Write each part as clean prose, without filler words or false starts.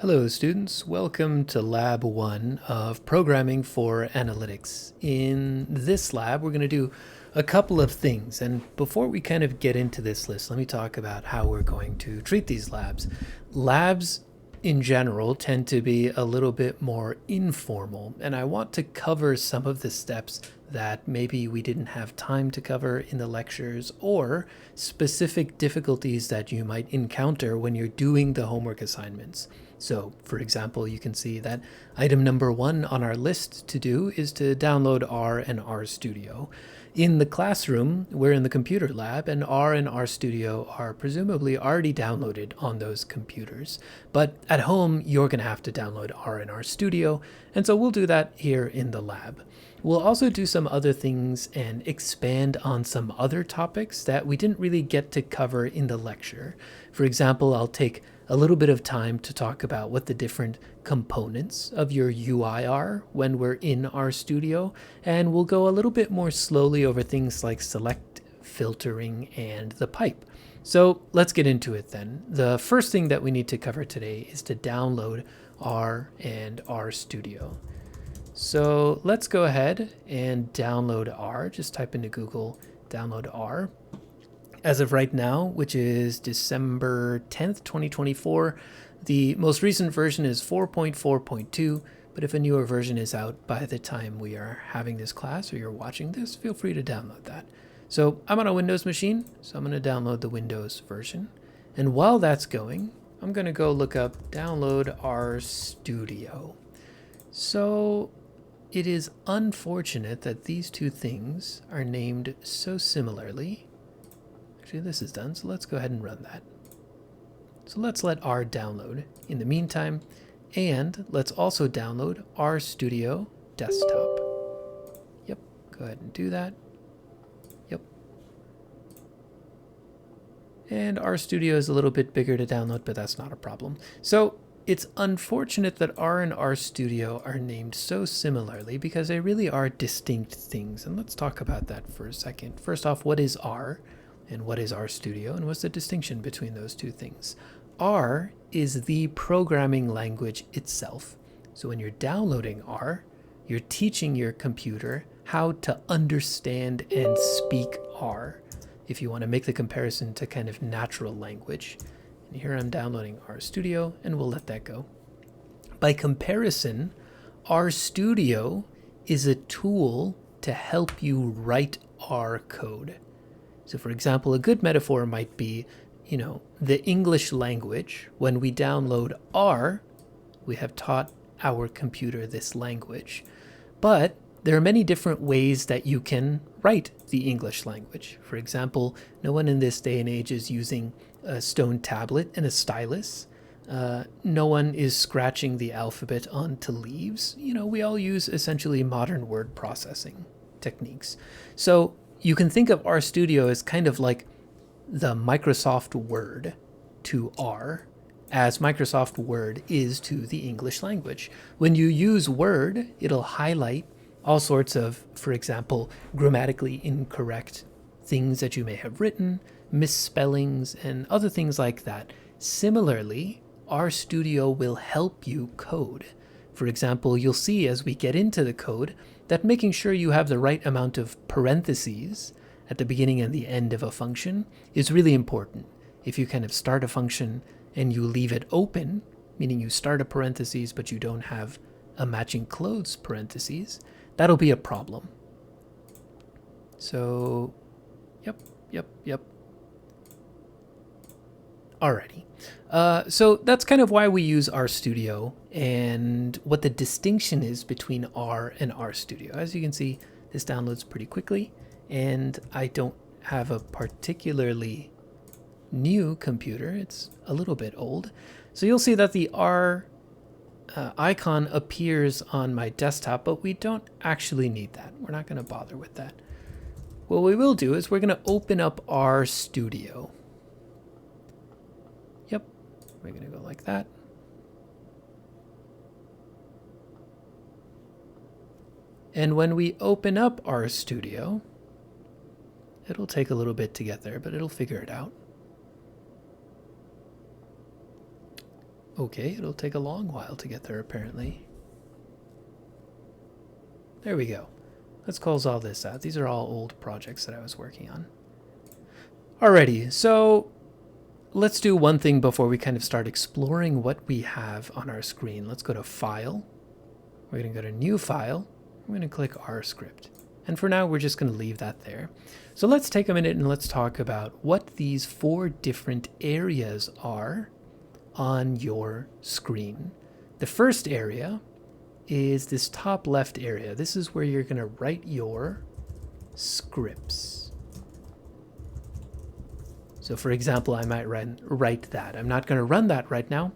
Hello students, welcome to Lab 1 of Programming for Analytics. In this lab we're going to do a couple of things, and before we kind of get into this list, let me talk about how we're going to treat these labs. Labs in general tend to be a little bit more informal, and I want to cover some of the steps that maybe we didn't have time to cover in the lectures, or specific difficulties that you might encounter when you're doing the homework assignments. So, for example, you can see that item number 1 on our list to do is to download R and RStudio. In the classroom, we're in the computer lab, and R and RStudio are presumably already downloaded on those computers. But at home, you're going to have to download R and RStudio, and so we'll do that here in the lab. We'll also do some other things and expand on some other topics that we didn't really get to cover in the lecture. For example, I'll take a little bit of time to talk about what the different components of your UI are when we're in RStudio, and we'll go a little bit more slowly over things like select, filtering, and the pipe. So let's get into it then. The first thing that we need to cover today is to download R and RStudio. So let's go ahead and download R. Just type into Google download R. As of right now, which is December 10th, 2024, the most recent version is 4.4.2, but if a newer version is out by the time we are having this class or you're watching this, feel free to download that. So I'm on a Windows machine, so I'm going to download the Windows version. And while that's going, I'm going to go look up download RStudio. So it is unfortunate that these two things are named so similarly. Actually, this is done, so let's go ahead and run that. So let's let R download in the meantime, and let's also download RStudio Desktop. Yep, go ahead and do that. Yep. And RStudio is a little bit bigger to download, but that's not a problem. So it's unfortunate that R and RStudio are named so similarly because they really are distinct things, and let's talk about that for a second. First off, what is R? And what is RStudio, and what's the distinction between those two things? R is the programming language itself. So when you're downloading R, you're teaching your computer how to understand and speak R, if you want to make the comparison to kind of natural language. And here I'm downloading RStudio, and we'll let that go. By comparison, RStudio is a tool to help you write R code. So for example, a good metaphor might be, the English language. When we download R, we have taught our computer this language. But there are many different ways that you can write the English language. For example, no one in this day and age is using a stone tablet and a stylus. No one is scratching the alphabet onto leaves. We all use essentially modern word processing techniques. So you can think of RStudio as kind of like the Microsoft Word to R, as Microsoft Word is to the English language. When you use Word, it'll highlight all sorts of, for example, grammatically incorrect things that you may have written, misspellings, and other things like that. Similarly, RStudio will help you code. For example, you'll see as we get into the code that making sure you have the right amount of parentheses at the beginning and the end of a function is really important. If you kind of start a function and you leave it open, meaning you start a parentheses but you don't have a matching close parentheses, that'll be a problem. So, yep. Alrighty. So that's kind of why we use RStudio and what the distinction is between R and RStudio. As you can see, this downloads pretty quickly, and I don't have a particularly new computer. It's a little bit old. So you'll see that the R icon appears on my desktop, but we don't actually need that. We're not going to bother with that. What we will do is we're going to open up RStudio. Yep, we're going to go like that. And when we open up RStudio, it'll take a little bit to get there, but it'll figure it out. Okay, it'll take a long while to get there apparently. There we go. Let's close all this out. These are all old projects that I was working on. Alrighty, so let's do one thing before we kind of start exploring what we have on our screen. Let's go to File. We're going to go to New File. We're going to click R Script. And for now, we're just going to leave that there. So let's take a minute and let's talk about what these 4 different areas are on your screen. The first area is this top left area. This is where you're going to write your scripts. So for example, I might write that. I'm not going to run that right now.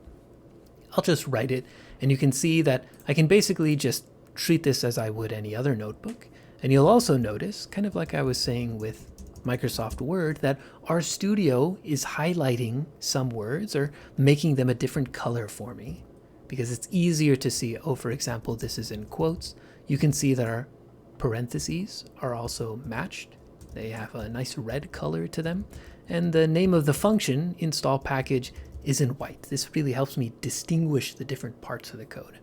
I'll just write it. And you can see that I can basically just treat this as I would any other notebook. And you'll also notice, kind of like I was saying with Microsoft Word, that RStudio is highlighting some words or making them a different color for me because it's easier to see. Oh, for example, this is in quotes. You can see that our parentheses are also matched. They have a nice red color to them. And the name of the function, install package, is in white. This really helps me distinguish the different parts of the code.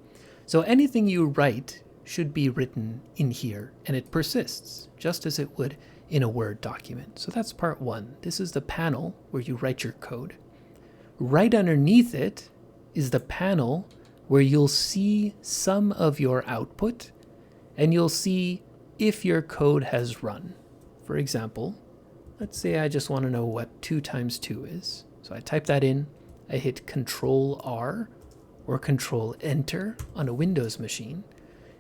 So anything you write should be written in here, and it persists, just as it would in a Word document. So that's part 1. This is the panel where you write your code. Right underneath it is the panel where you'll see some of your output, and you'll see if your code has run. For example, let's say I just want to know what 2 times 2 is. So I type that in, I hit Control R or Control Enter on a Windows machine,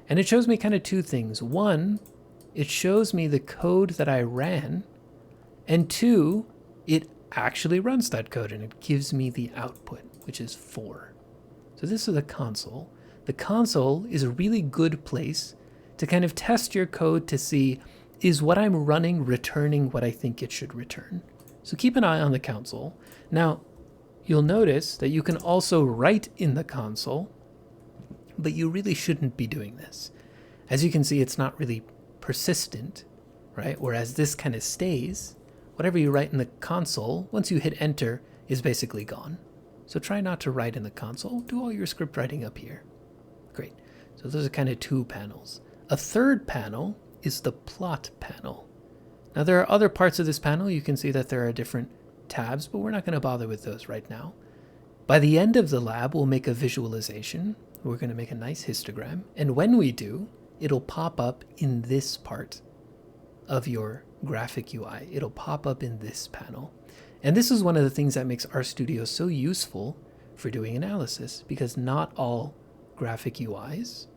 and it shows me kind of 2 things. 1, it shows me the code that I ran, and 2, it actually runs that code and it gives me the output, which is 4. So this is the console. The console is a really good place to kind of test your code to see, is what I'm running returning what I think it should return? So keep an eye on the console. Now, you'll notice that you can also write in the console, but you really shouldn't be doing this. As you can see, it's not really persistent, right? Whereas this kind of stays. Whatever you write in the console, once you hit enter, is basically gone. So try not to write in the console. Do all your script writing up here. Great. So those are kind of 2 panels. A third panel is the plot panel. Now there are other parts of this panel. You can see that there are different tabs, but we're not going to bother with those right now. By the end of the lab, we'll make a visualization. We're going to make a nice histogram. And when we do, it'll pop up in this part of your graphic UI. It'll pop up in this panel. And this is one of the things that makes RStudio so useful for doing analysis, because not all graphic UIs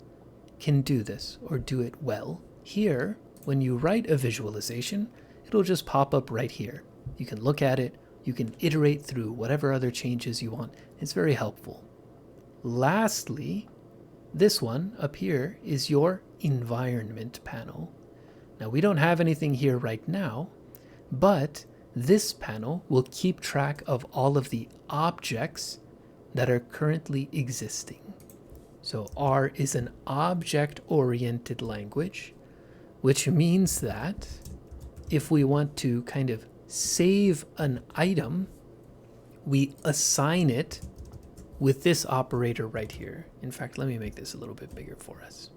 can do this or do it well. Here, when you write a visualization, it'll just pop up right here. You can look at it, you can iterate through whatever other changes you want. It's very helpful. Lastly, this one up here is your environment panel. Now we don't have anything here right now, but this panel will keep track of all of the objects that are currently existing. So R is an object-oriented language, which means that if we want to kind of save an item, we assign it with this operator right here. In fact, let me make this a little bit bigger for us.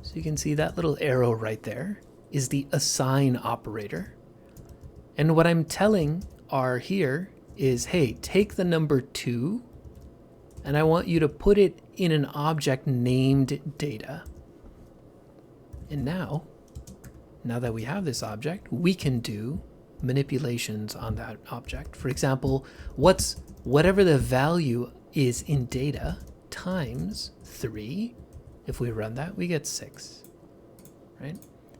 So you can see that little arrow right there is the assign operator. And what I'm telling R here is, hey, take the number 2, and I want you to put it in an object named data. And now that we have this object, we can do manipulations on that object. For example, whatever the value is in data times 3. If we run that, we get 6, right?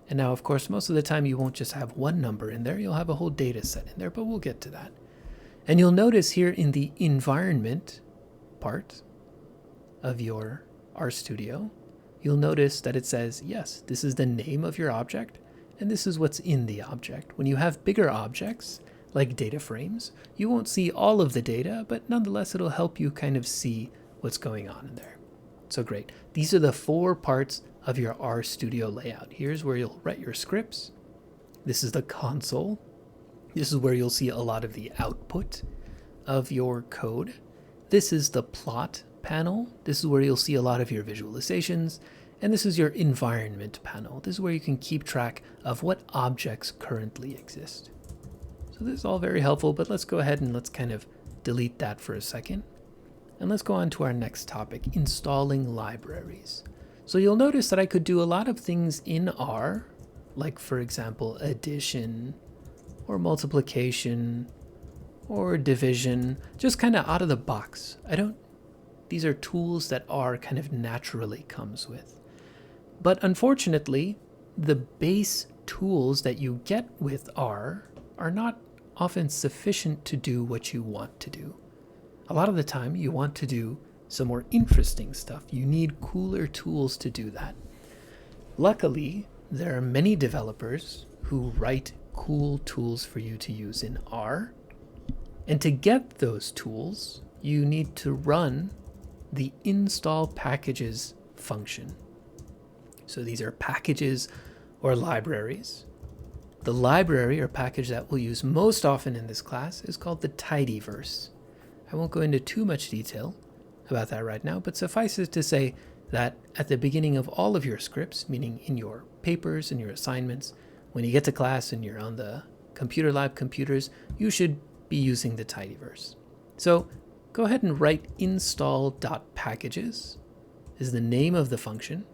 And now, of course, most of the time you won't just have one number in there. You'll have a whole data set in there, but we'll get to that. And you'll notice here in the environment part of your RStudio, you'll notice that it says, yes, this is the name of your object, and this is what's in the object. When you have bigger objects, like data frames, you won't see all of the data, but nonetheless, it'll help you kind of see what's going on in there. So great. These are the 4 parts of your RStudio layout. Here's where you'll write your scripts. This is the console. This is where you'll see a lot of the output of your code. this is the plot panel. This is where you'll see a lot of your visualizations. And this is your environment panel. This is where you can keep track of what objects currently exist. So this is all very helpful, but let's go ahead and let's kind of delete that for a second. And let's go on to our next topic, installing libraries. So you'll notice that I could do a lot of things in R, like for example, addition or multiplication or division, just kind of out of the box. These are tools that R kind of naturally comes with. But unfortunately, the base tools that you get with R are not often sufficient to do what you want to do. A lot of the time, you want to do some more interesting stuff. You need cooler tools to do that. Luckily, there are many developers who write cool tools for you to use in R. And to get those tools, you need to run the install packages function. So these are packages or libraries. The library or package that we'll use most often in this class is called the tidyverse. I won't go into too much detail about that right now, but suffice it to say that at the beginning of all of your scripts, meaning in your papers and your assignments, when you get to class and you're on the computer lab computers, you should be using the tidyverse. So go ahead and write install.packages is the name of the function.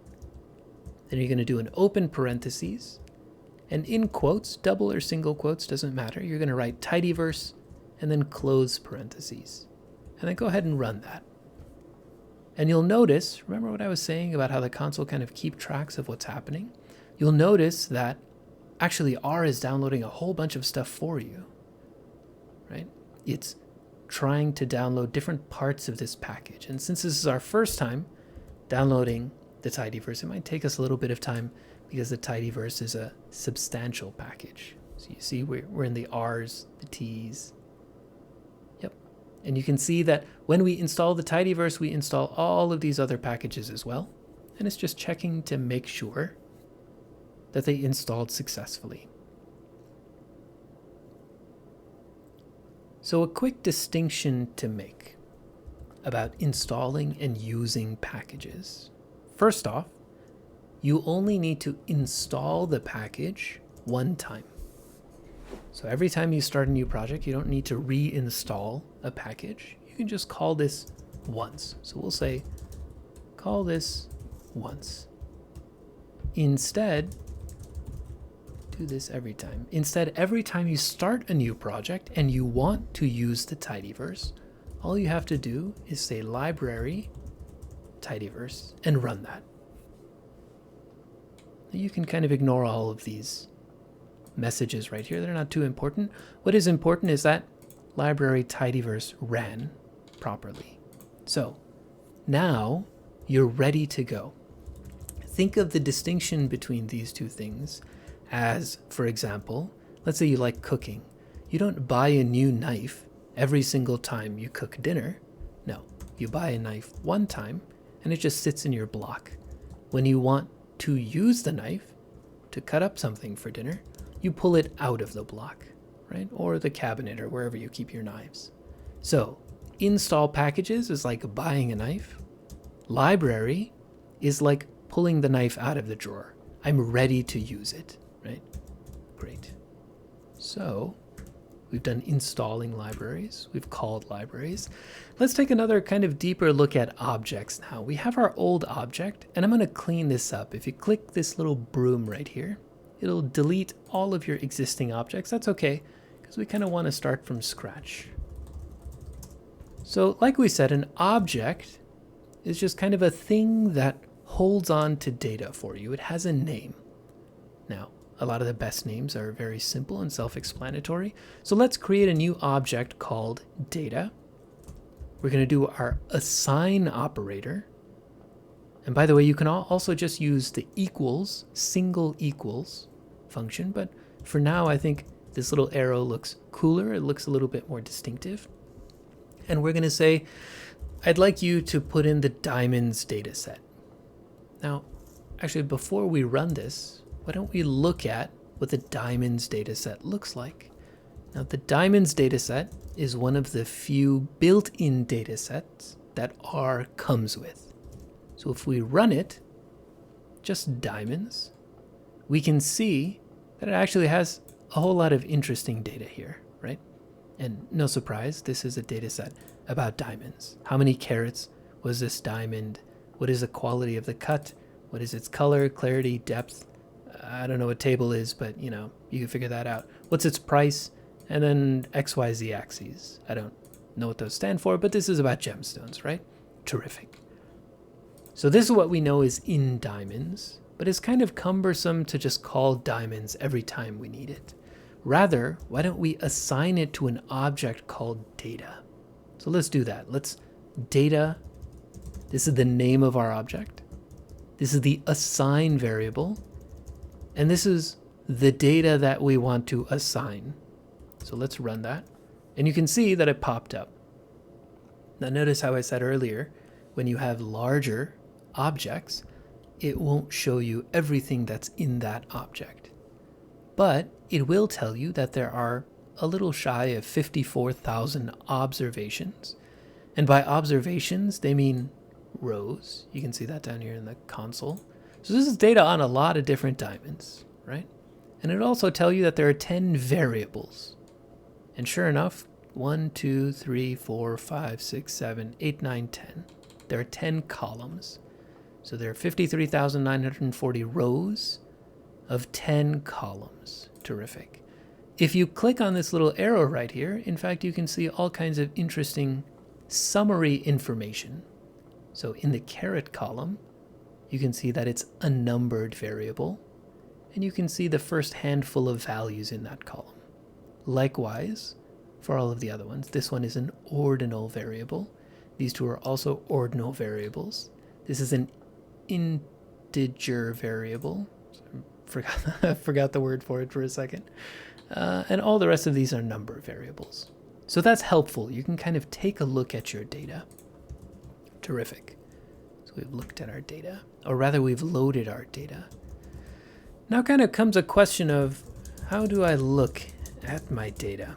Then you're going to do an open parentheses, and in quotes, double or single quotes, doesn't matter. You're going to write tidyverse and then close parentheses. And then go ahead and run that. And you'll notice, remember what I was saying about how the console kind of keep tracks of what's happening? You'll notice that actually R is downloading a whole bunch of stuff for you, right? It's trying to download different parts of this package. And since this is our first time downloading the tidyverse, it might take us a little bit of time because the tidyverse is a substantial package. So you see we're in the R's, the T's. Yep. And you can see that when we install the tidyverse, we install all of these other packages as well. And it's just checking to make sure that they installed successfully. So a quick distinction to make about installing and using packages. First off, you only need to install the package one time. So every time you start a new project, you don't need to reinstall a package. You can just call this once. So we'll say, call this once. Instead, do this every time. Instead, every time you start a new project and you want to use the tidyverse, all you have to do is say library tidyverse and run that. You can kind of ignore all of these messages right here. They're not too important. What is important is that library tidyverse ran properly. So now you're ready to go. Think of the distinction between these two things as, for example, let's say you like cooking. You don't buy a new knife every single time you cook dinner. No, you buy a knife one time and it just sits in your block. When you want to use the knife to cut up something for dinner, you pull it out of the block, right? Or the cabinet or wherever you keep your knives. So install packages is like buying a knife. Library is like pulling the knife out of the drawer. I'm ready to use it, right? Great. So we've done installing libraries. We've called libraries. Let's take another kind of deeper look at objects now. We have our old object, and I'm going to clean this up. If you click this little broom right here, it'll delete all of your existing objects. That's okay, because we kind of want to start from scratch. So like we said, an object is just kind of a thing that holds on to data for you. It has a name. Now, a lot of the best names are very simple and self-explanatory. So let's create a new object called data. We're going to do our assign operator. And by the way, you can also just use the equals, single equals function. But for now, I think this little arrow looks cooler. It looks a little bit more distinctive. And we're going to say, I'd like you to put in the diamonds data set. Now, actually, before we run this, why don't we look at what the diamonds data set looks like? Now, the diamonds data set is one of the few built-in data sets that R comes with. So if we run it, just diamonds, we can see that it actually has a whole lot of interesting data here, right? And no surprise, this is a data set about diamonds. How many carats was this diamond? What is the quality of the cut? What is its color, clarity, depth? I don't know what table is, but you can figure that out. What's its price? And then XYZ axes. I don't know what those stand for, but this is about gemstones, right? Terrific. So this is what we know is in diamonds, but it's kind of cumbersome to just call diamonds every time we need it. Rather, why don't we assign it to an object called data? So let's do that. Let's data. This is the name of our object. This is the assign variable. And this is the data that we want to assign. So let's run that. And you can see that it popped up. Now notice how I said earlier, when you have larger objects, it won't show you everything that's in that object. But it will tell you that there are a little shy of 54,000 observations. And by observations, they mean rows. You can see that down here in the console. So this is data on a lot of different diamonds, right? And it'll also tell you that there are 10 variables. And sure enough, 1, 2, 3, 4, 5, 6, 7, 8, 9, 10. There are 10 columns. So there are 53,940 rows of 10 columns. Terrific. If you click on this little arrow right here, in fact, you can see all kinds of interesting summary information. So in the carat column, you can see that it's a numbered variable, and you can see the first handful of values in that column. Likewise, for all of the other ones, this one is an ordinal variable. These two are also ordinal variables. This is an integer variable. I forgot the word for it for a second. And all the rest of these are number variables. So that's helpful. You can kind of take a look at your data. Terrific. So we've looked at our data, or rather we've loaded our data. Now kind of comes a question of, how do I look at my data?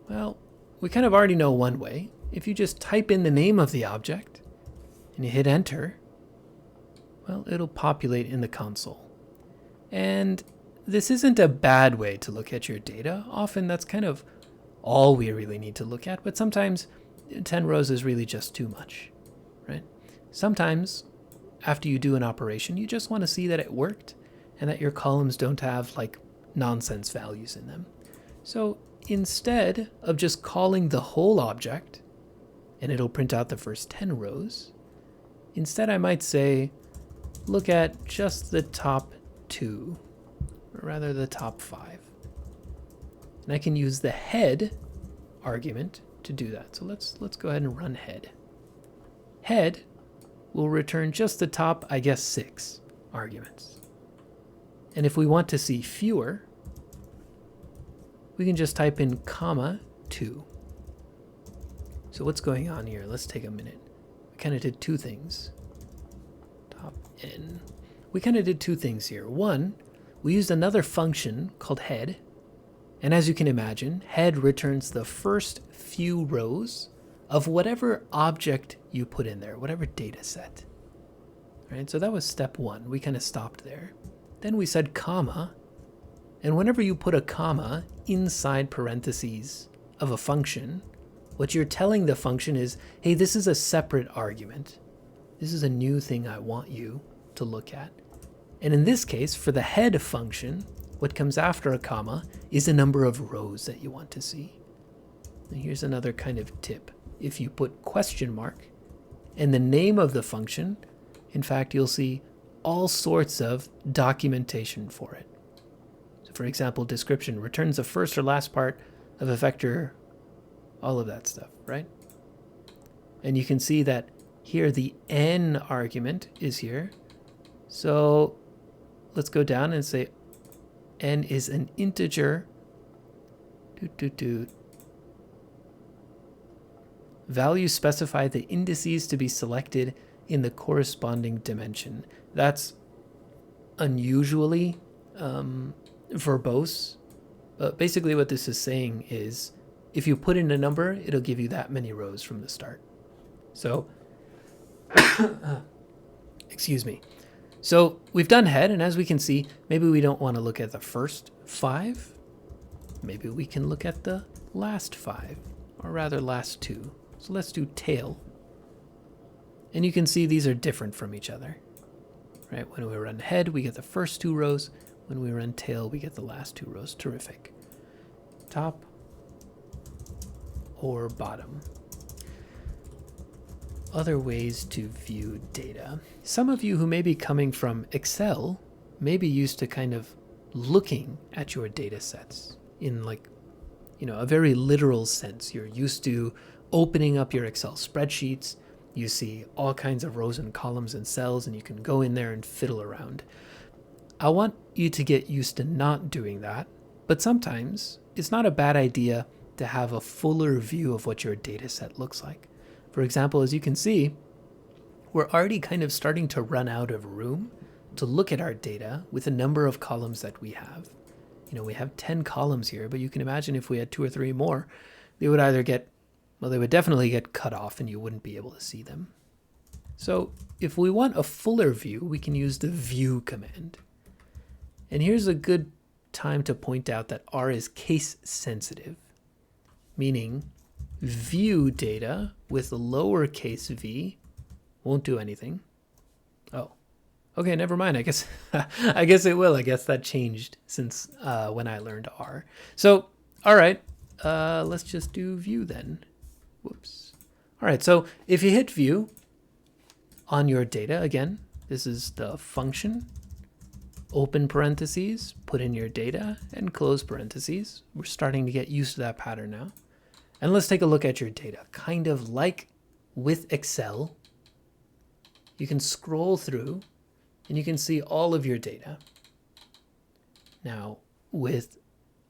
Well, we kind of already know one way. If you just type in the name of the object and you hit enter, well, it'll populate in the console. And this isn't a bad way to look at your data. Often that's kind of all we really need to look at, but sometimes 10 rows is really just too much, right? Sometimes after you do an operation, you just want to see that it worked and that your columns don't have like nonsense values in them. So instead of just calling the whole object and it'll print out the first 10 rows, instead I might say, look at just the top 2, or rather the top 5. And I can use the head argument to do that. So let's go ahead and run head. Head will return just the top, I guess, 6 arguments. And if we want to see fewer, we can just type in comma 2. So what's going on here? Let's take a minute. We kind of did two things. Top n. We kind of did two things here. One, we used another function called head. And as you can imagine, head returns the first few rows of whatever object you put in there, whatever data set. Right? So that was step one. We kind of stopped there. Then we said comma. And whenever you put a comma inside parentheses of a function, what you're telling the function is, hey, this is a separate argument. This is a new thing I want you to look at. And in this case, for the head function, what comes after a comma is the number of rows that you want to see. And here's another kind of tip. If you put question mark and the name of the function, in fact, you'll see all sorts of documentation for it. So for example, description returns the first or last part of a vector, all of that stuff, right? And you can see that here the n argument is here. So let's go down and say n is an integer. Values specify the indices to be selected in the corresponding dimension. That's unusually verbose. Basically what this is saying is if you put in a number, it'll give you that many rows from the start. So, excuse me. So we've done head, and as we can see, maybe we don't want to look at the first 5. Maybe we can look at the last 5, or rather last 2. So let's do tail. And you can see these are different from each other. Right? When we run head, we get the first 2 rows. When we run tail, we get the last 2 rows. Terrific. Top or bottom. Other ways to view data. Some of you who may be coming from Excel may be used to kind of looking at your data sets in like, a very literal sense. You're used to opening up your Excel spreadsheets. You see all kinds of rows and columns and cells, and you can go in there and fiddle around. I want you to get used to not doing that, but sometimes it's not a bad idea to have a fuller view of what your data set looks like. For example, as you can see, we're already kind of starting to run out of room to look at our data with the number of columns that we have. We have 10 columns here, but you can imagine if we had 2 or 3 more, they would definitely get cut off and you wouldn't be able to see them. So if we want a fuller view, we can use the view command. And here's a good time to point out that R is case sensitive, meaning view data with lowercase v won't do anything. Oh, okay, never mind. I guess it will. I guess that changed since when I learned R. So, all right, let's just do view then. Whoops. All right, so if you hit view on your data, again, this is the function. Open parentheses, put in your data, and close parentheses. We're starting to get used to that pattern now. And let's take a look at your data. Kind of like with Excel, you can scroll through and you can see all of your data. Now, with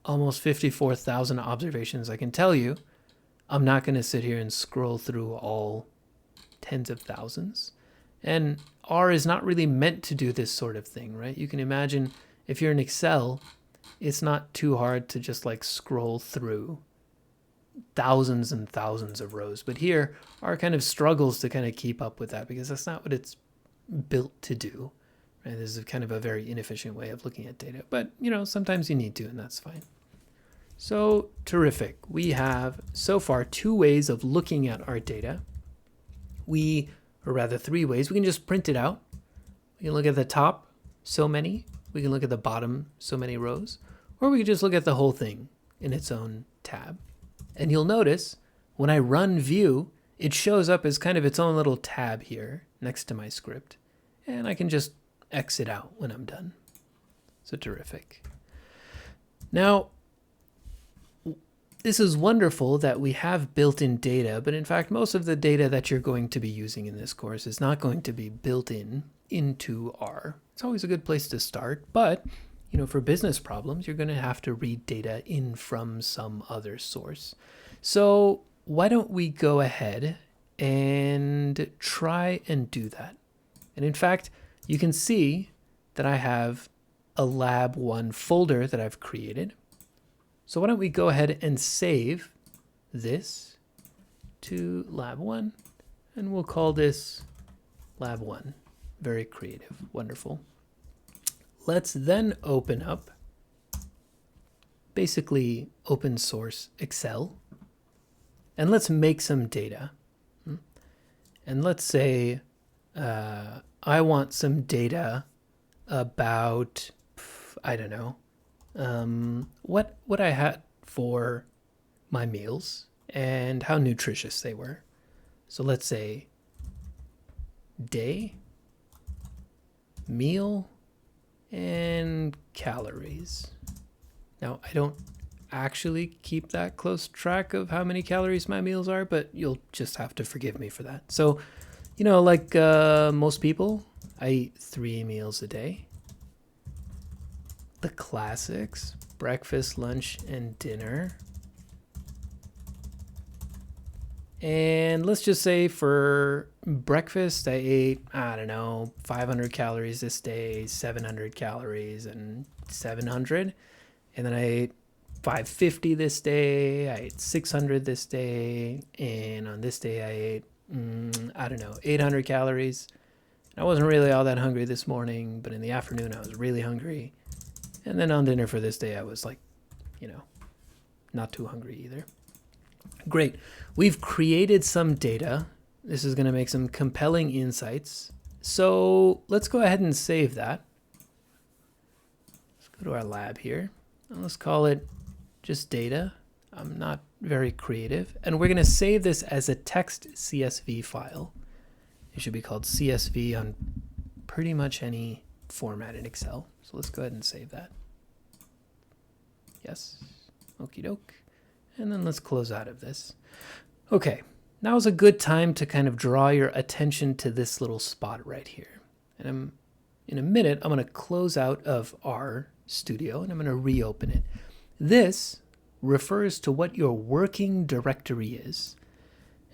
almost 54,000 observations, I can tell you, I'm not going to sit here and scroll through all tens of thousands. And R is not really meant to do this sort of thing, right? You can imagine if you're in Excel, it's not too hard to just like scroll through thousands and thousands of rows. But here, R kind of struggles to kind of keep up with that because that's not what it's built to do. Right? This is kind of a very inefficient way of looking at data. But, sometimes you need to, and that's fine. So, terrific. We have, so far, 2 ways of looking at our data. Or rather 3 ways. We can just print it out. We can look at the top, so many. We can look at the bottom, so many rows. Or we can just look at the whole thing in its own tab. And you'll notice when I run view, it shows up as kind of its own little tab here next to my script. And I can just exit out when I'm done. So terrific. Now, this is wonderful that we have built-in data, but in fact, most of the data that you're going to be using in this course is not going to be built into R. It's always a good place to start, but for business problems, you're going to have to read data in from some other source. So why don't we go ahead and try and do that? And in fact, you can see that I have a Lab 1 folder that I've created. So why don't we go ahead and save this to Lab 1, and we'll call this Lab 1. Very creative, wonderful. Let's then open up basically open source Excel, and let's make some data. And let's say I want some data about, I don't know, what I had for my meals and how nutritious they were. So let's say day, meal, and calories. Now, I don't actually keep that close track of how many calories my meals are, but you'll just have to forgive me for that. So, like most people, I eat 3 meals a day. The classics, breakfast, lunch, and dinner. And let's just say for breakfast, I ate, 500 calories this day, 700 calories, and 700. And then I ate 550 this day, I ate 600 this day, and on this day I ate, I don't know, 800 calories. I wasn't really all that hungry this morning, but in the afternoon I was really hungry. And then on dinner for this day I was like, not too hungry either. Great. We've created some data. This is going to make some compelling insights. So let's go ahead and save that. Let's go to our lab here. And let's call it just data. I'm not very creative. And we're going to save this as a text CSV file. It should be called CSV on pretty much any format in Excel. So let's go ahead and save that. Yes. Okie doke. And then let's close out of this. Okay. Now is a good time to kind of draw your attention to this little spot right here. And in a minute, I'm going to close out of our studio and I'm going to reopen it. This refers to what your working directory is.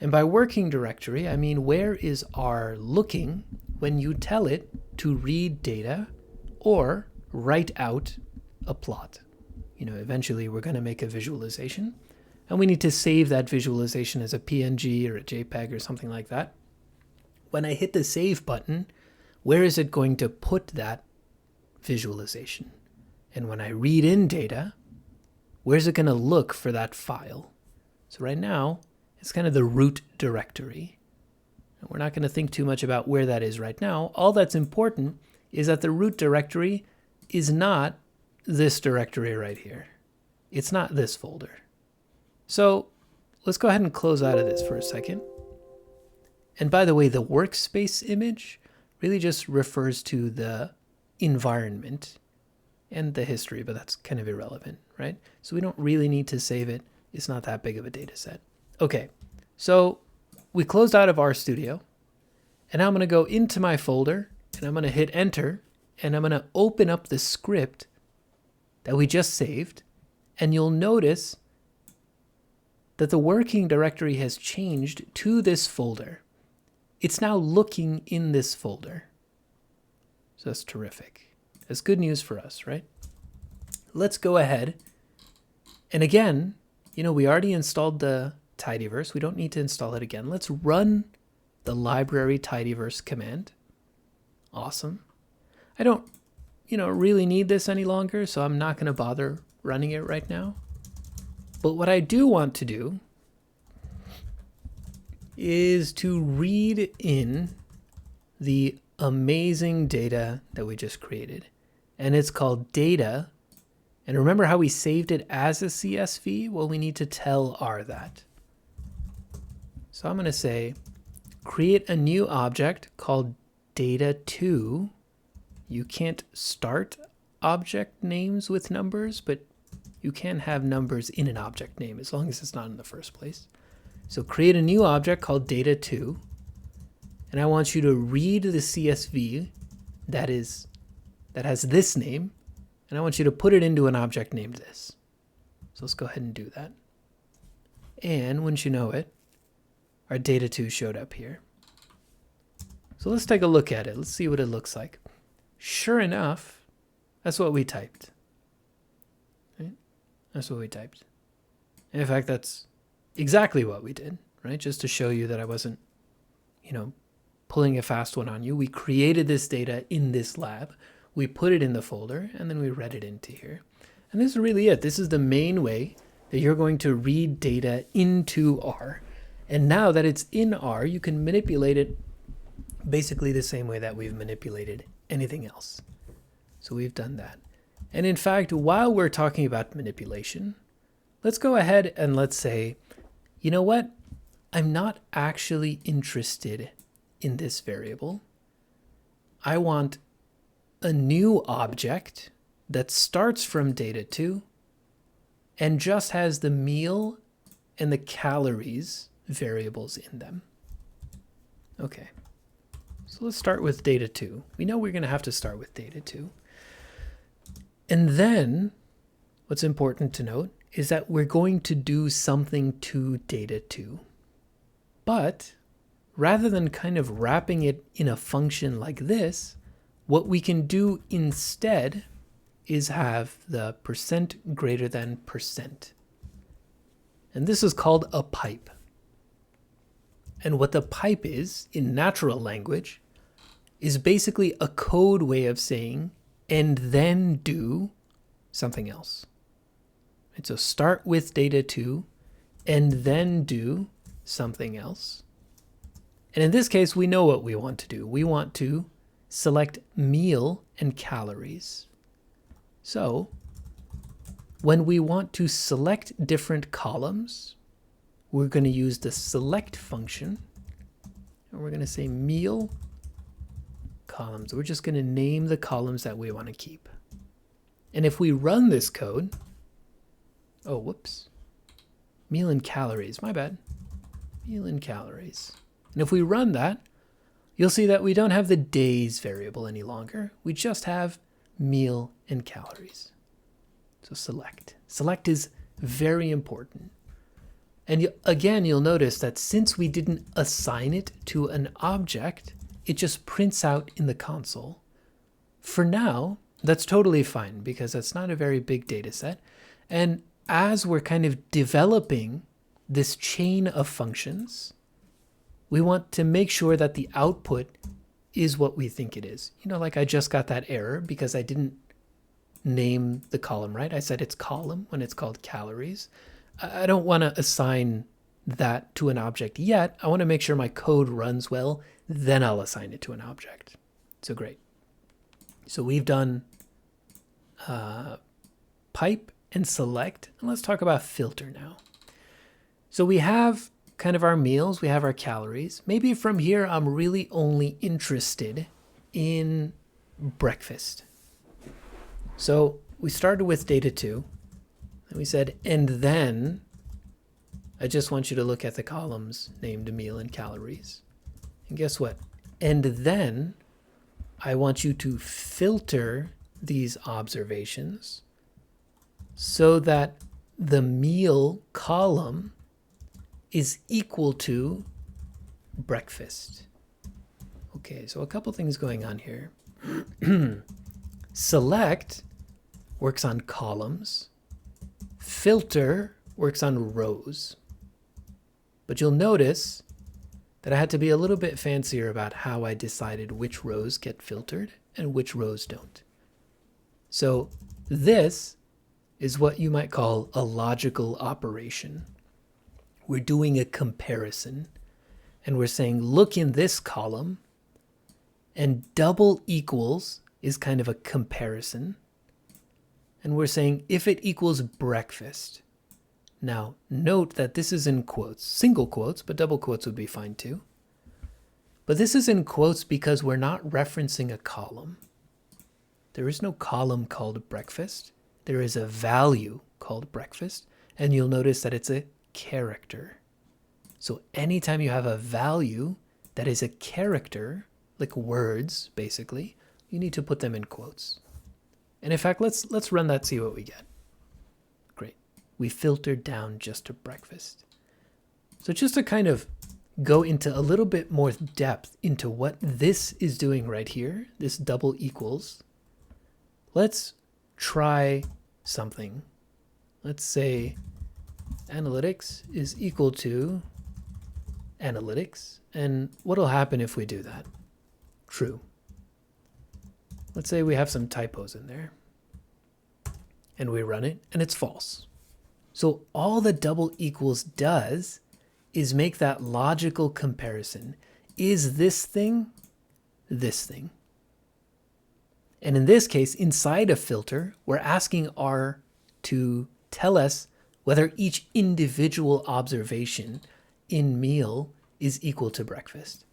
And by working directory, I mean where is R looking when you tell it to read data or write out a plot. Eventually we're going to make a visualization. And we need to save that visualization as a PNG or a JPEG or something like that. When I hit the save button, where is it going to put that visualization? And when I read in data, where's it going to look for that file? So right now, it's kind of the root directory. And we're not going to think too much about where that is right now. All that's important is that the root directory is not this directory right here. It's not this folder. So let's go ahead and close out of this for a second. And by the way, the workspace image really just refers to the environment and the history, but that's kind of irrelevant, right? So we don't really need to save it. It's not that big of a data set. Okay, so we closed out of RStudio, and now I'm going to go into my folder, and I'm going to hit enter, and I'm going to open up the script that we just saved, and you'll notice that the working directory has changed to this folder. It's now looking in this folder. So that's terrific. That's good news for us, right? Let's go ahead. And again, we already installed the tidyverse. We don't need to install it again. Let's run the library tidyverse command. Awesome. I don't, really need this any longer, so I'm not going to bother running it right now. But what I do want to do is to read in the amazing data that we just created. And it's called data. And remember how we saved it as a CSV? Well, we need to tell R that. So I'm going to say, create a new object called data2. You can't start object names with numbers, but you can have numbers in an object name as long as it's not in the first place. So create a new object called data2. And I want you to read the CSV that has this name. And I want you to put it into an object named this. So let's go ahead and do that. And wouldn't you know it, our data2 showed up here. So let's take a look at it. Let's see what it looks like. Sure enough, that's what we typed. Right? That's what we typed. And in fact, that's exactly what we did, right? Just to show you that I wasn't, pulling a fast one on you. We created this data in this lab. We put it in the folder, and then we read it into here. And this is really it. This is the main way that you're going to read data into R. And now that it's in R, you can manipulate it basically the same way that we've manipulated anything else. So we've done that. And in fact, while we're talking about manipulation, let's go ahead and let's say, you know what? I'm not actually interested in this variable. I want a new object that starts from data2 and just has the meal and the calories variables in them. Okay, so let's start with data2. We know we're going to have to start with data2. And then what's important to note is that we're going to do something to data2. But rather than kind of wrapping it in a function like this, what we can do instead is have the percent greater than percent. And this is called a pipe. And what the pipe is in natural language is basically a code way of saying, and then do something else. And so start with data 2, and then do something else. And in this case, we know what we want to do. We want to select meal and calories. So when we want to select different columns, we're going to use the select function. And we're going to say meal columns. We're just going to name the columns that we want to keep. And if we run this code, oh, whoops. Meal and calories, my bad. Meal and calories. And if we run that, you'll see that we don't have the days variable any longer. We just have meal and calories. So select. Select is very important. And again, you'll notice that since we didn't assign it to an object, it just prints out in the console. For now, that's totally fine because that's not a very big data set. And as we're kind of developing this chain of functions, we want to make sure that the output is what we think it is. You know, like I just got that error because I didn't name the column right. I said it's column when it's called calories. I don't want to assign that to an object yet. I want to make sure my code runs well, then I'll assign it to an object. So great. So we've done pipe and select. And let's talk about filter now. So we have kind of our meals, we have our calories. Maybe from here, I'm really only interested in breakfast. So we started with data 2, and we said, and then I just want you to look at the columns named meal and calories. And guess what? And then I want you to filter these observations so that the meal column is equal to breakfast. Okay, so a couple things going on here. Select works on columns. Filter works on rows. But you'll notice that I had to be a little bit fancier about how I decided which rows get filtered and which rows don't. So this is what you might call a logical operation. We're doing a comparison, and we're saying, look in this column, and double equals is kind of a comparison. And we're saying if it equals breakfast. Now, note that this is in quotes, single quotes, but double quotes would be fine too. But this is in quotes because we're not referencing a column. There is no column called breakfast. There is a value called breakfast, and you'll notice that it's a character. So anytime you have a value that is a character, like words basically, you need to put them in quotes. And in fact, let's run that, see what we get. Great. We filtered down just to breakfast. So just to kind of go into a little bit more depth into what this is doing right here, this double equals, let's try something. Let's say analytics is equal to analytics. And what'll happen if we do that? True. Let's say we have some typos in there. And we run it, and it's false. So all the double equals does is make that logical comparison. Is this thing this thing? And in this case, inside a filter, we're asking R to tell us whether each individual observation in meal is equal to breakfast,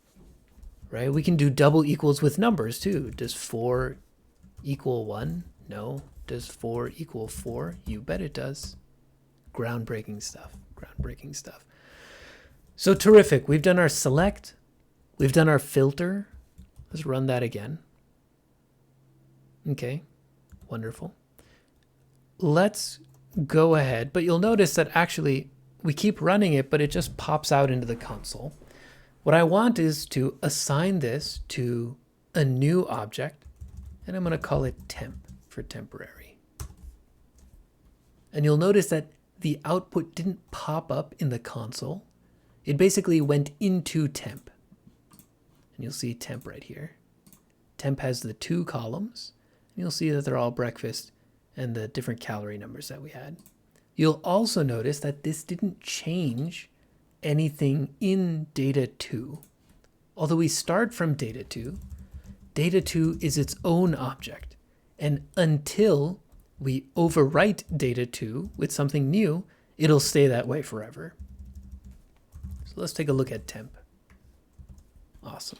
right? We can do double equals with numbers too. Does 4 equal 1? No. Does 4 equal 4? You bet it does. Groundbreaking stuff, groundbreaking stuff. So terrific. We've done our select. We've done our filter. Let's run that again. Okay, wonderful. Let's go ahead, but you'll notice that actually we keep running it, but it just pops out into the console. What I want is to assign this to a new object, and I'm going to call it temp for temporary. And you'll notice that the output didn't pop up in the console. It basically went into temp. And you'll see temp right here. Temp has the 2 columns. And you'll see that they're all breakfast and the different calorie numbers that we had. You'll also notice that this didn't change anything in data 2. Although we start from data 2, data 2 is its own object. And until we overwrite data 2 with something new, it'll stay that way forever. So let's take a look at temp. Awesome.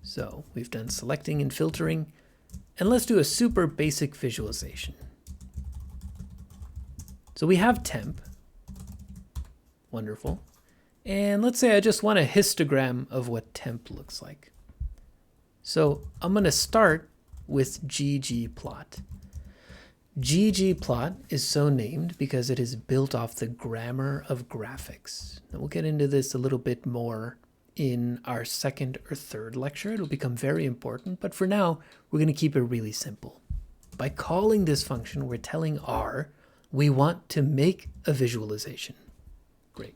So we've done selecting and filtering, and let's do a super basic visualization. So we have temp. Wonderful. And let's say I just want a histogram of what temp looks like. So I'm going to start with ggplot. ggplot is so named because it is built off the grammar of graphics. And we'll get into this a little bit more in our second or third lecture. It'll become very important, but for now, we're going to keep it really simple. By calling this function, we're telling R we want to make a visualization. Great.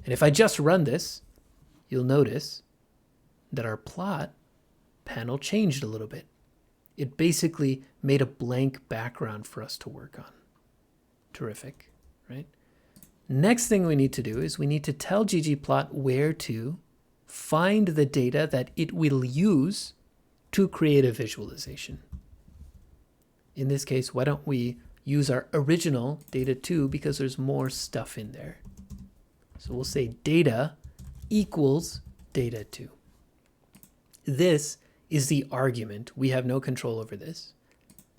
And if I just run this, you'll notice that our plot panel changed a little bit. It basically made a blank background for us to work on. Terrific, right? Next thing we need to do is we need to tell ggplot where to find the data that it will use to create a visualization. In this case, why don't we use our original data 2 because there's more stuff in there. So we'll say data equals data 2. This is the argument. We have no control over this.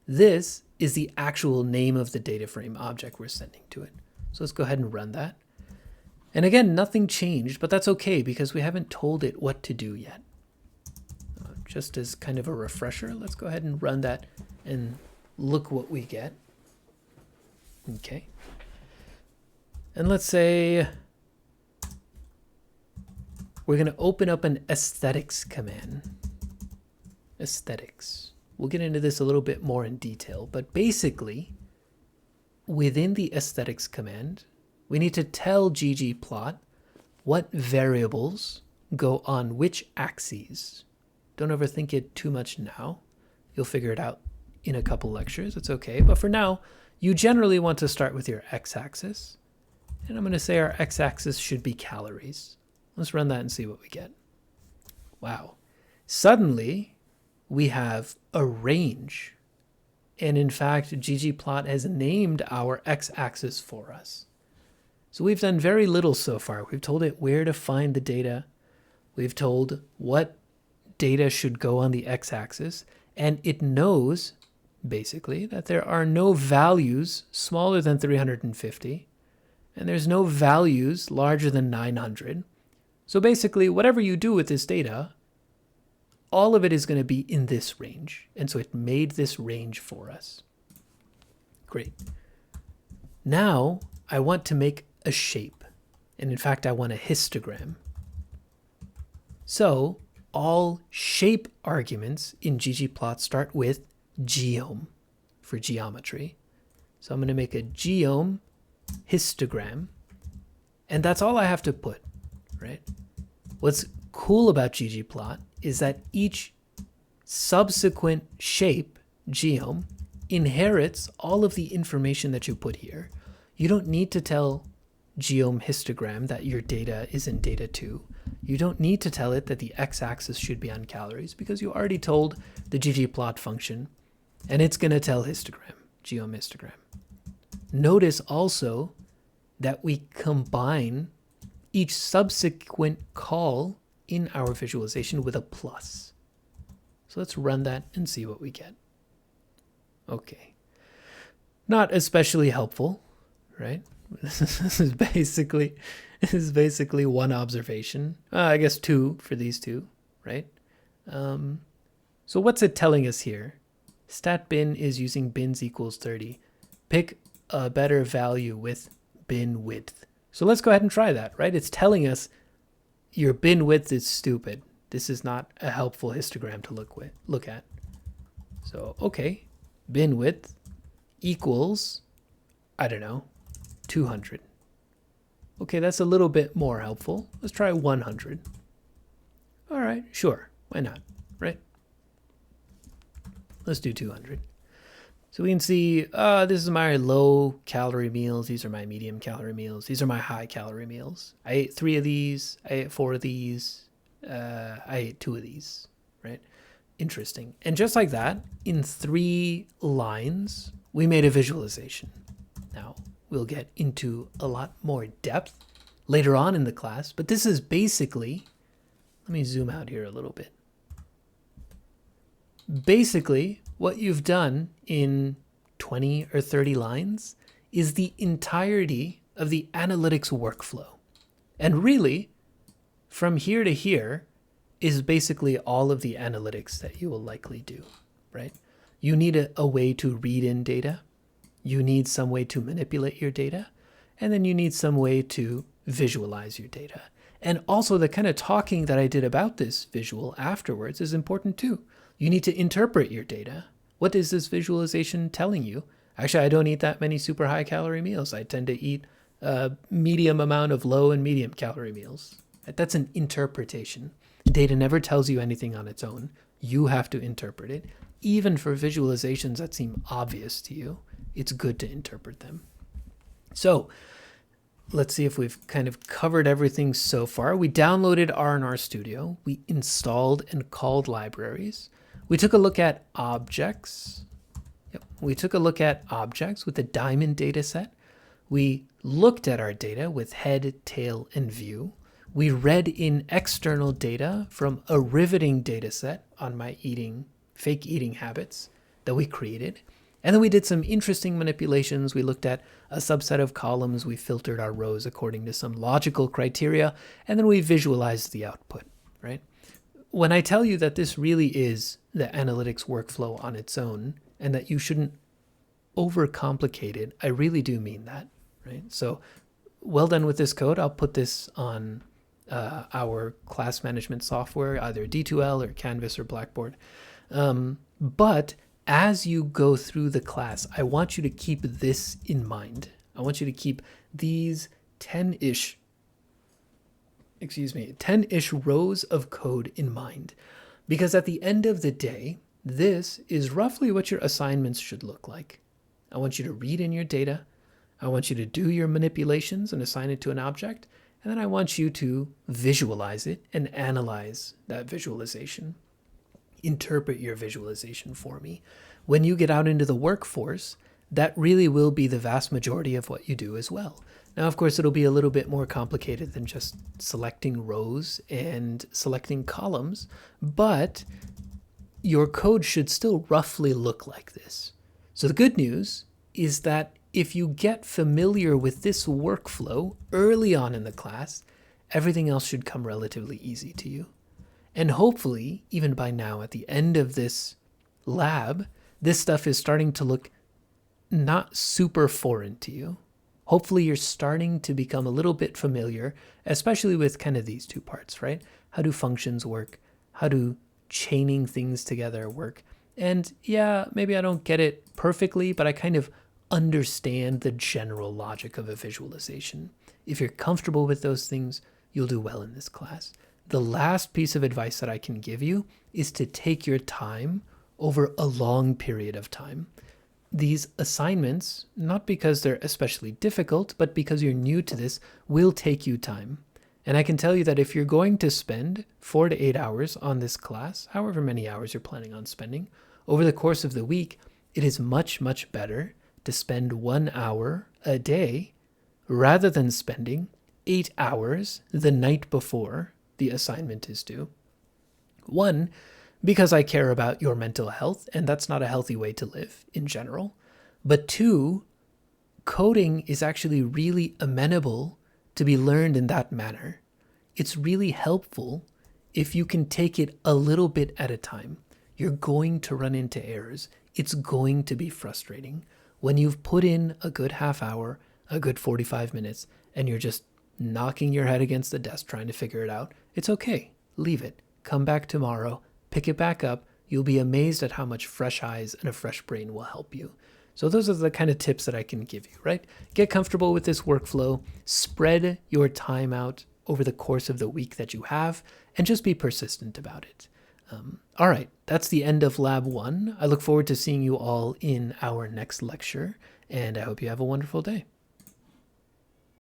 This is the actual name of the data frame object we're sending to it. So let's go ahead and run that. And again, nothing changed, but that's okay because we haven't told it what to do yet. Just as kind of a refresher, let's go ahead and run that and look what we get. Okay. And let's say we're going to open up an aesthetics command. Aesthetics. We'll get into this a little bit more in detail, but basically, within the aesthetics command, we need to tell ggplot what variables go on which axes. Don't overthink it too much now. You'll figure it out in a couple lectures. It's okay. But for now, you generally want to start with your x-axis. And I'm going to say our x-axis should be calories. Let's run that and see what we get. Wow. Suddenly, we have a range. And in fact, ggplot has named our x-axis for us. So we've done very little so far. We've told it where to find the data. We've told what data should go on the x-axis. And it knows, basically, that there are no values smaller than 350. And there's no values larger than 900. So basically, whatever you do with this data, all of it is going to be in this range. And so it made this range for us. Great. Now, I want to make a shape. And in fact, I want a histogram. So all shape arguments in ggplot start with geom for geometry. So I'm going to make a geom histogram. And that's all I have to put, right? What's cool about ggplot is that each subsequent shape, geom, inherits all of the information that you put here. You don't need to tell geom histogram that your data is in data 2. You don't need to tell it that the x-axis should be on calories because you already told the ggplot function, and it's going to tell histogram, geom histogram. Notice also that we combine each subsequent call in our visualization with a plus. So let's run that and see what we get. Okay. Not especially helpful, right? This is basically one observation. I guess 2 for these 2, right? So what's it telling us here? Stat bin is using bins equals 30. Pick a better value with bin width. So let's go ahead and try that, right? It's telling us your bin width is stupid. This is not a helpful histogram to look at. So, okay, bin width equals I don't know, 200. Okay, that's a little bit more helpful. Let's try 100. All right, sure. Why not, right? Let's do 200. So we can see, this is my low calorie meals. These are my medium calorie meals. These are my high calorie meals. I ate 3 of these. I ate 4 of these. I ate 2 of these, right? Interesting. And just like that, in 3 lines, we made a visualization. Now, we'll get into a lot more depth later on in the class, but this is basically, let me zoom out here a little bit. Basically, what you've done in 20 or 30 lines is the entirety of the analytics workflow. And really, from here to here is basically all of the analytics that you will likely do, right? You need a way to read in data. You need some way to manipulate your data. And then you need some way to visualize your data. And also the kind of talking that I did about this visual afterwards is important too. You need to interpret your data. What is this visualization telling you? Actually, I don't eat that many super high calorie meals. I tend to eat a medium amount of low and medium calorie meals. That's an interpretation. Data never tells you anything on its own. You have to interpret it. Even for visualizations that seem obvious to you, it's good to interpret them. So let's see if we've kind of covered everything so far. We downloaded R&R Studio. We installed and called libraries. We took a look at objects. We took a look at objects with the diamond data set. We looked at our data with head, tail, and view. We read in external data from a riveting data set on my fake eating habits that we created. And then we did some interesting manipulations. We looked at a subset of columns. We filtered our rows according to some logical criteria. And then we visualized the output, right? When I tell you that this really is the analytics workflow on its own and that you shouldn't overcomplicate it, I really do mean that, right? So well done with this code. I'll put this on our class management software, either D2L or Canvas or Blackboard. But as you go through the class, I want you to keep this in mind. I want you to keep these 10-ish rows of code in mind. Because at the end of the day, this is roughly what your assignments should look like. I want you to read in your data. I want you to do your manipulations and assign it to an object. And then I want you to visualize it and analyze that visualization. Interpret your visualization for me. When you get out into the workforce, that really will be the vast majority of what you do as well. Now, of course, it'll be a little bit more complicated than just selecting rows and selecting columns, but your code should still roughly look like this. So the good news is that if you get familiar with this workflow early on in the class, everything else should come relatively easy to you. And hopefully, even by now, at the end of this lab, this stuff is starting to look not super foreign to you. Hopefully, you're starting to become a little bit familiar, especially with kind of these two parts, right? How do functions work? How do chaining things together work? And yeah, maybe I don't get it perfectly, but I kind of understand the general logic of a visualization. If you're comfortable with those things, you'll do well in this class. The last piece of advice that I can give you is to take your time over a long period of time. These assignments, not because they're especially difficult, but because you're new to this, will take you time. And I can tell you that if you're going to spend 4 to 8 hours on this class, however many hours you're planning on spending, over the course of the week, it is much, much better to spend 1 hour a day rather than spending 8 hours the night before the assignment is due. 1, because I care about your mental health, and that's not a healthy way to live in general. But 2, coding is actually really amenable to be learned in that manner. It's really helpful if you can take it a little bit at a time. You're going to run into errors. It's going to be frustrating. When you've put in a good half hour, a good 45 minutes, and you're just knocking your head against the desk trying to figure it out, it's okay. Leave it. Come back tomorrow. Pick it back up. You'll be amazed at how much fresh eyes and a fresh brain will help you. So those are the kind of tips that I can give you, right? Get comfortable with this workflow, spread your time out over the course of the week that you have, and just be persistent about it. All right, that's the end of Lab 1. I look forward to seeing you all in our next lecture, and I hope you have a wonderful day.